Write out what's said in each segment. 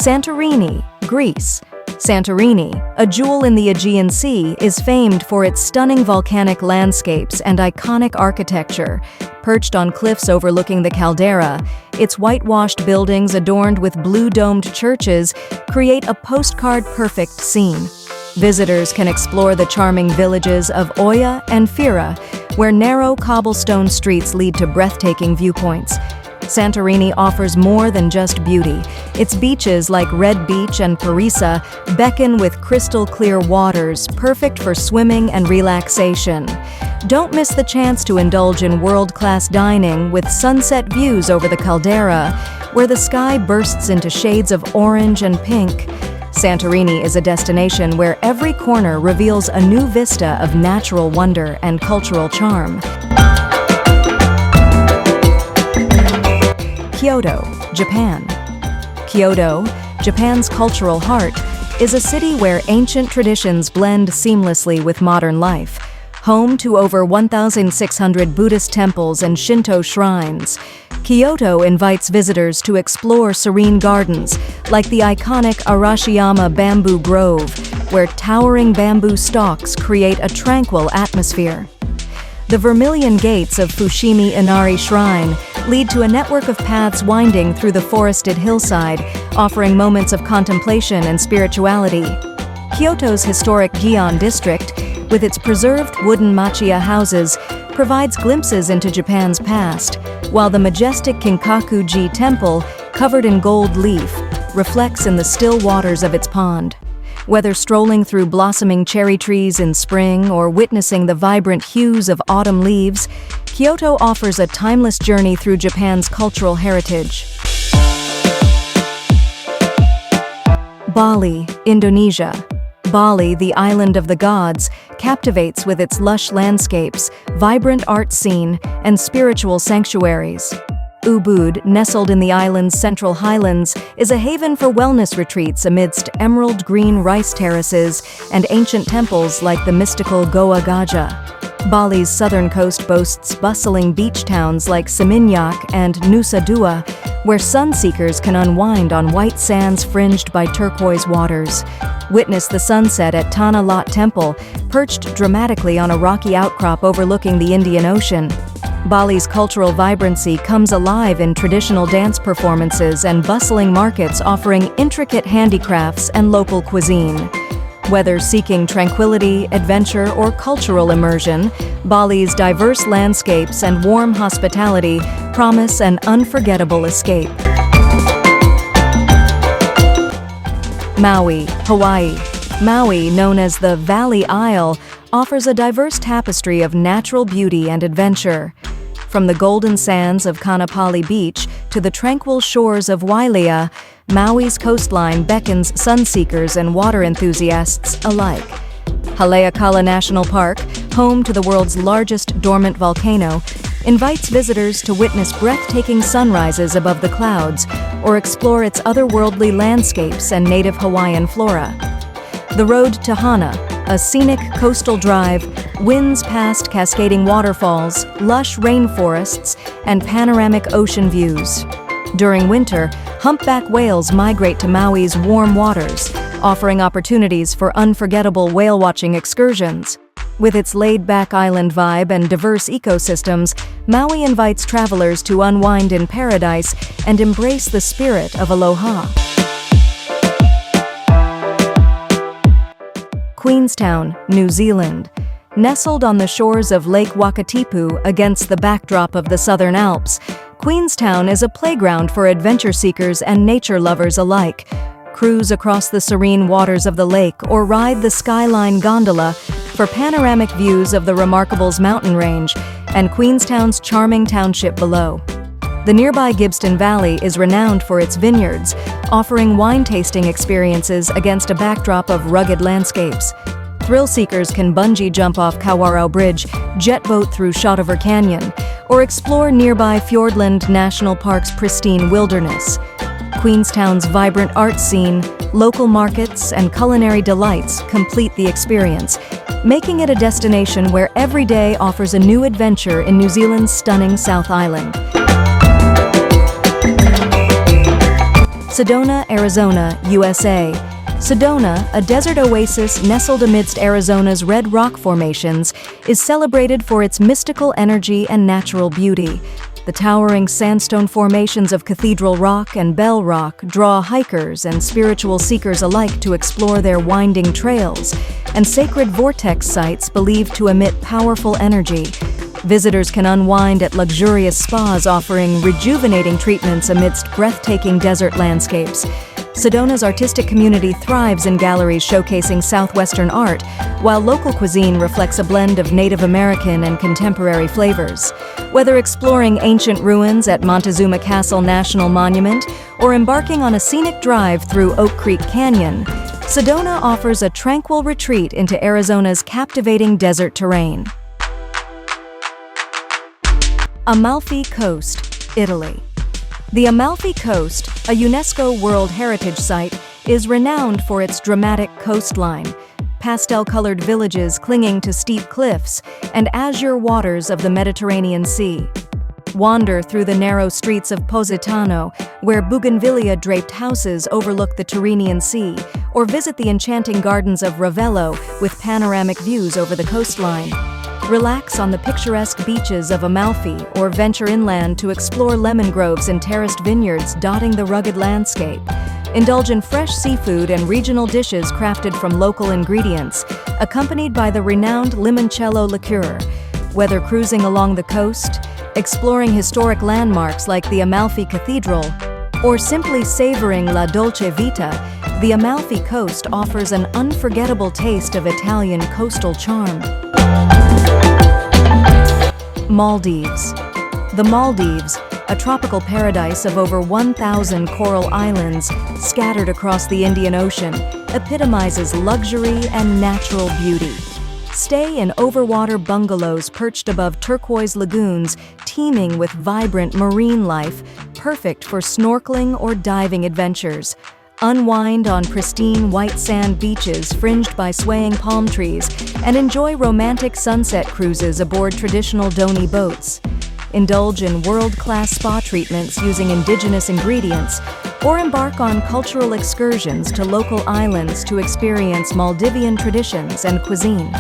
Santorini, Greece. Santorini, a jewel in the Aegean Sea, is famed for its stunning volcanic landscapes and iconic architecture. Perched on cliffs overlooking the caldera, its whitewashed buildings adorned with blue-domed churches create a postcard-perfect scene. Visitors can explore the charming villages of Oia and Fira, where narrow cobblestone streets lead to breathtaking viewpoints. Santorini offers more than just beauty. Its beaches like Red Beach and Parisa beckon with crystal-clear waters, perfect for swimming and relaxation. Don't miss the chance to indulge in world-class dining with sunset views over the caldera, where the sky bursts into shades of orange and pink. Santorini is a destination where every corner reveals a new vista of natural wonder and cultural charm. Kyoto, Japan. Kyoto, Japan's cultural heart, is a city where ancient traditions blend seamlessly with modern life. Home to over 1,600 Buddhist temples and Shinto shrines, Kyoto invites visitors to explore serene gardens like the iconic Arashiyama Bamboo Grove, where towering bamboo stalks create a tranquil atmosphere. The vermilion gates of Fushimi Inari Shrine lead to a network of paths winding through the forested hillside, offering moments of contemplation and spirituality. Kyoto's historic Gion district, with its preserved wooden machiya houses, provides glimpses into Japan's past, while the majestic Kinkaku-ji Temple, covered in gold leaf, reflects in the still waters of its pond. Whether strolling through blossoming cherry trees in spring or witnessing the vibrant hues of autumn leaves, Kyoto offers a timeless journey through Japan's cultural heritage. Bali, Indonesia. Bali, the island of the gods, captivates with its lush landscapes, vibrant art scene, and spiritual sanctuaries. Ubud, nestled in the island's central highlands, is a haven for wellness retreats amidst emerald green rice terraces and ancient temples like the mystical Goa Gajah. Bali's southern coast boasts bustling beach towns like Seminyak and Nusa Dua, where sun-seekers can unwind on white sands fringed by turquoise waters. Witness the sunset at Tanah Lot Temple, perched dramatically on a rocky outcrop overlooking the Indian Ocean. Bali's cultural vibrancy comes alive in traditional dance performances and bustling markets offering intricate handicrafts and local cuisine. Whether seeking tranquility, adventure, or cultural immersion, Bali's diverse landscapes and warm hospitality promise an unforgettable escape. Maui, Hawaii. Maui, known as the Valley Isle, offers a diverse tapestry of natural beauty and adventure. From the golden sands of Kaanapali Beach to the tranquil shores of Wailea, Maui's coastline beckons sunseekers and water enthusiasts alike. Haleakala National Park, home to the world's largest dormant volcano, invites visitors to witness breathtaking sunrises above the clouds or explore its otherworldly landscapes and native Hawaiian flora. The road to Hana, a scenic coastal drive, winds past cascading waterfalls, lush rainforests, and panoramic ocean views. During winter, humpback whales migrate to Maui's warm waters, offering opportunities for unforgettable whale-watching excursions. With its laid-back island vibe and diverse ecosystems, Maui invites travelers to unwind in paradise and embrace the spirit of aloha. Queenstown, New Zealand. Nestled on the shores of Lake Wakatipu against the backdrop of the Southern Alps, Queenstown is a playground for adventure seekers and nature lovers alike. Cruise across the serene waters of the lake or ride the Skyline gondola for panoramic views of the Remarkables mountain range and Queenstown's charming township below. The nearby Gibbston Valley is renowned for its vineyards, offering wine-tasting experiences against a backdrop of rugged landscapes. Thrill seekers can bungee jump off Kawarau Bridge, jet boat through Shotover Canyon, or explore nearby Fiordland National Park's pristine wilderness. Queenstown's vibrant art scene, local markets, and culinary delights complete the experience, making it a destination where every day offers a new adventure in New Zealand's stunning South Island. Sedona, Arizona, USA. Sedona, a desert oasis nestled amidst Arizona's red rock formations, is celebrated for its mystical energy and natural beauty. The towering sandstone formations of Cathedral Rock and Bell Rock draw hikers and spiritual seekers alike to explore their winding trails, and sacred vortex sites believed to emit powerful energy. Visitors can unwind at luxurious spas offering rejuvenating treatments amidst breathtaking desert landscapes. Sedona's artistic community thrives in galleries showcasing southwestern art, while local cuisine reflects a blend of Native American and contemporary flavors. Whether exploring ancient ruins at Montezuma Castle National Monument or embarking on a scenic drive through Oak Creek Canyon, Sedona offers a tranquil retreat into Arizona's captivating desert terrain. Amalfi Coast, Italy. The Amalfi Coast, a UNESCO World Heritage Site, is renowned for its dramatic coastline, pastel-colored villages clinging to steep cliffs, and azure waters of the Mediterranean Sea. Wander through the narrow streets of Positano, where bougainvillea-draped houses overlook the Tyrrhenian Sea, or visit the enchanting gardens of Ravello with panoramic views over the coastline. Relax on the picturesque beaches of Amalfi or venture inland to explore lemon groves and terraced vineyards dotting the rugged landscape. Indulge in fresh seafood and regional dishes crafted from local ingredients, accompanied by the renowned limoncello liqueur. Whether cruising along the coast, exploring historic landmarks like the Amalfi Cathedral, or simply savoring la dolce vita, the Amalfi Coast offers an unforgettable taste of Italian coastal charm. Maldives. The Maldives, a tropical paradise of over 1,000 coral islands scattered across the Indian Ocean, epitomizes luxury and natural beauty. Stay in overwater bungalows perched above turquoise lagoons teeming with vibrant marine life, perfect for snorkeling or diving adventures. Unwind on pristine white sand beaches fringed by swaying palm trees, and enjoy romantic sunset cruises aboard traditional Doni boats. Indulge in world-class spa treatments using indigenous ingredients, or embark on cultural excursions to local islands to experience Maldivian traditions and cuisine.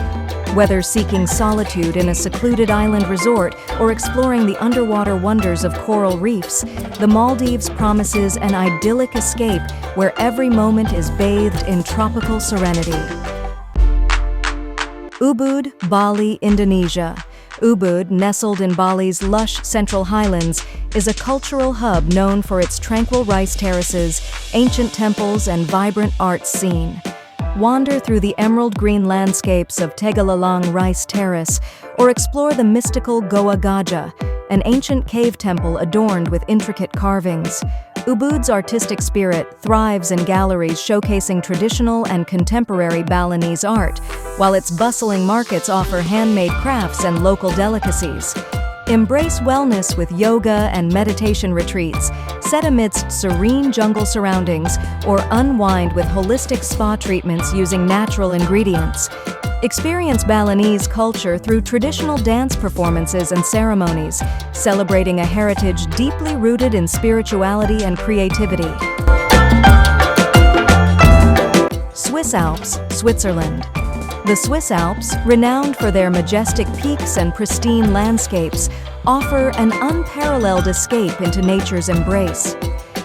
Whether seeking solitude in a secluded island resort or exploring the underwater wonders of coral reefs, the Maldives promises an idyllic escape where every moment is bathed in tropical serenity. Ubud, Bali, Indonesia. Ubud, nestled in Bali's lush central highlands, is a cultural hub known for its tranquil rice terraces, ancient temples, and vibrant arts scene. Wander through the emerald green landscapes of Tegalalang Rice Terrace, or explore the mystical Goa Gajah, an ancient cave temple adorned with intricate carvings. Ubud's artistic spirit thrives in galleries showcasing traditional and contemporary Balinese art, while its bustling markets offer handmade crafts and local delicacies. Embrace wellness with yoga and meditation retreats, set amidst serene jungle surroundings, or unwind with holistic spa treatments using natural ingredients. Experience Balinese culture through traditional dance performances and ceremonies, celebrating a heritage deeply rooted in spirituality and creativity. Swiss Alps, Switzerland. The Swiss Alps, renowned for their majestic peaks and pristine landscapes, offer an unparalleled escape into nature's embrace.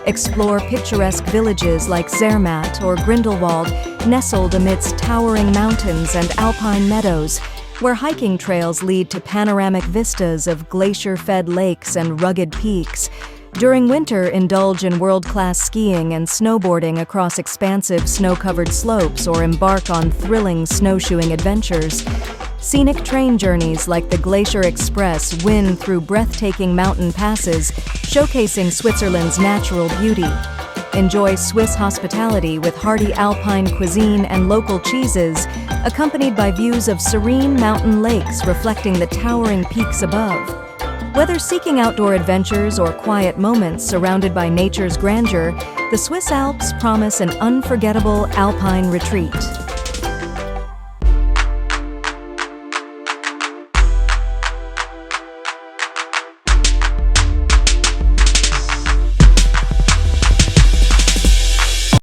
Explore picturesque villages like Zermatt or Grindelwald, nestled amidst towering mountains and alpine meadows, where hiking trails lead to panoramic vistas of glacier-fed lakes and rugged peaks. During winter, indulge in world-class skiing and snowboarding across expansive snow-covered slopes or embark on thrilling snowshoeing adventures. Scenic train journeys like the Glacier Express wind through breathtaking mountain passes, showcasing Switzerland's natural beauty. Enjoy Swiss hospitality with hearty alpine cuisine and local cheeses, accompanied by views of serene mountain lakes reflecting the towering peaks above. Whether seeking outdoor adventures or quiet moments surrounded by nature's grandeur, the Swiss Alps promise an unforgettable alpine retreat.